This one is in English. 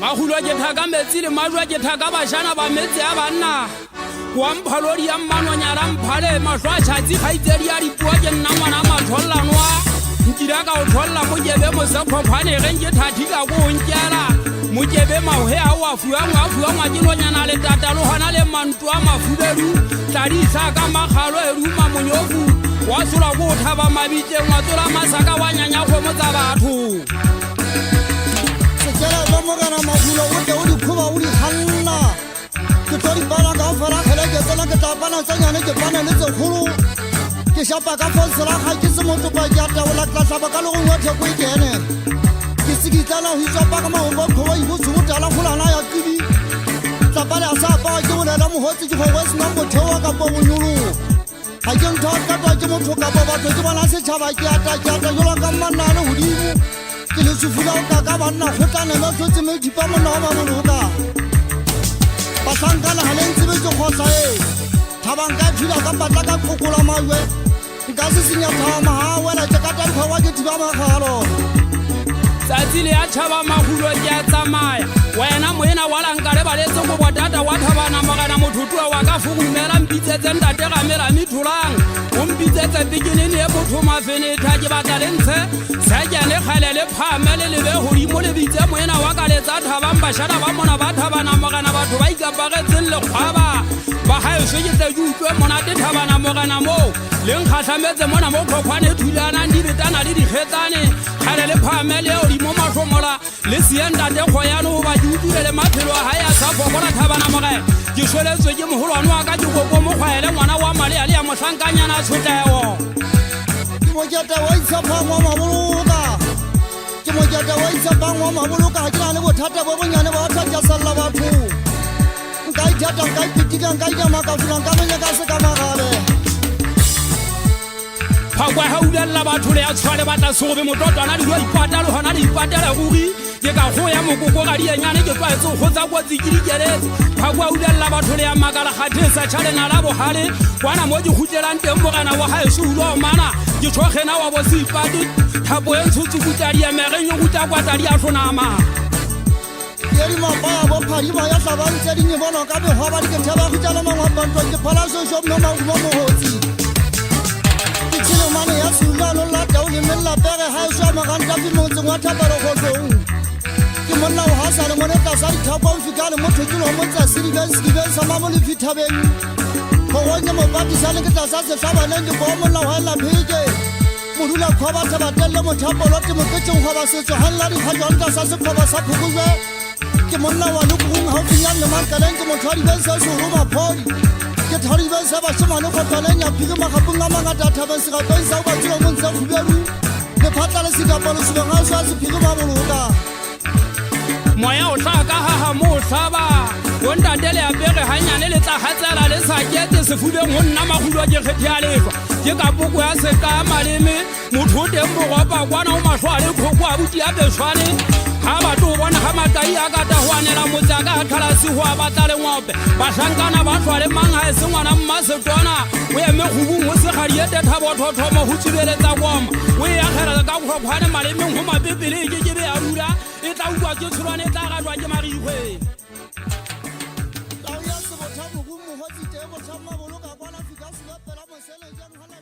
Mahulwa ke thaka metsi le majwa ke thaka bashana ba metsi a banna wa mphalodi ya mmanonyana mphale mahlo a tšhatsi kgaitsedi ya dipuo ke nna ngwana mathollanwa nkile ka o tholla mokebe mosephopane ge nke thathika ko o nkela mokebe maohe a o a fuangwa ke nonyana le tatalo gona le manto a mafubedu tladisa ka makgalo eruma monyofu wa sola ko o thaba mabiteng wa tsola masaka wa nyanya kgomo tsa batho sekela ba mogana mahulo o te o di khuba o di hanna ke tori bana ka fara khela ke tsena ke tapana tsanyane ke bana le tse khulu ke shapa ka fonsela ga ke se motho ba ja ta ola tla saba ka lo go wethe go ikene ke sigitana ho shapa ka maombo khowa ibo tsu tala khulana ya tibi tapale asa ba ke bona la mohotsi ke go wesna motho wa ka bo nyulu ha ke ntho ka ba ke motho ka ba batho ke bona se tshaba ke ata yo ka manana hodimo ke le sufula ka ka banna khotane ba tsotse me dipa mona wa manoka basangana halentse be go khosa thabang ka thula ka patla ka kokola mawe nka se senya thama ha wela ke ka tla khwa ke diba magalo tsatsi le a thaba mahulo ke a tsamaya wena moena wala nkare ba letse go botata wa thabana mogana mothutua wa ka fugumela mpitsetse ntate ga mela mithulang o mpitsetse beginini e motho mafenetha ke batla le ntshe sekene kgale le phamele le be godimo le bitse moena wa ka letsa thabang bashana ba mona ba thabana mogana batho ba ikapagetseng lekgwaba ba gaeso ke tle ke utlwe monate thabana mogana moo le nkgatlhametse mona mo tlhokhwane thulanang di betana le dikgetsane kgale le phamele eo di mo matlhomola le sientate kgoyane goba ke utlwile le maphelo a gae a sa fokola thabana mogae ke sweletswe ke mogolwane wa ka ke koko mokgwaele ngwana wa maleale ya mohlankanyana a tshotlego ke mokete wa itshepang wa maboloka ke mokete wa itshepang wa maboloka ga ke na le bothata bo bonyane ba thatjasalla batho nka ithata nka ipitika nka ijamakafula nka menyaka se ka magabe phakwa ha ulela batho le a tshwale batla sobe mototwana di wa ipatala hona di ipatala ruri ke ka go ya mokoko ga dienyane ke twaetse go tsa kwa tsikirikeletse phakwa ulela batho le ya makala khathesa tshale na la bohale kwana mo di khutlelang teng mogana wa ha se ulo mana ke tshogena wa bo se ipati thabo e ntshutsu kutadi ya merenyo kuta kwa tadi a hlonama yeri mapaya bo phadi ba ya hlabantse di nyebono ka be hoba di ke thaba go tsala mangwa banto ke phala so shop no ma mo hotsi mane ya sulano la taule mella pere ha swa maganta ke motse wa thapelo go tlong ke monna o hasa le mone tla sa dithapa o fikale mo thotlo mo tsa siriben sa mamo le fithabeng go wanya mo bati sa le ke tla sa se hlabana ke bo monna wa la phike modula khoba thaba telle mo thapelo ke mo ketseng go ba setso halla di khajanta sa se khoba sa phukuzwe ke monna wa lo go ha finyana le makaleng ke mo thwadi ben sa so go maphodi ke thari ba sa ba shimane go tlaneng ya phike magapung a mangata thaba se ga tsa ba tsilo mo ntse khuberu le phatla le sikapalo se ga sa se phike ba boloka moya o tla ka ha mo hlaba wonda dele ya bere hanyane le tla hatsela le sa kete se fubeng ho nna mahulo ke kgethe ya lefa ke ka boko ya se ka maleme motho o teng bogopa kwana o mahlo a le khoko a buti ya beswane ha batho bona ha makai a ka ta hwanela motsaka ha khalasi ho abatla le ngope ba shankana ba hlwale manga e se ngwana mmasetwana o eme khubung o se gadi ete thabo thothomo ho tsibeletsa kwama o ya khela ka khokwane malemeng ho mabebele ke be a rura e tla utlwa ke tshulwane e tla gatwa ke marikgwe tau ya se bothamo go mo hotsi te bothamo boloka kwana fika se ya pela mo sele jang hala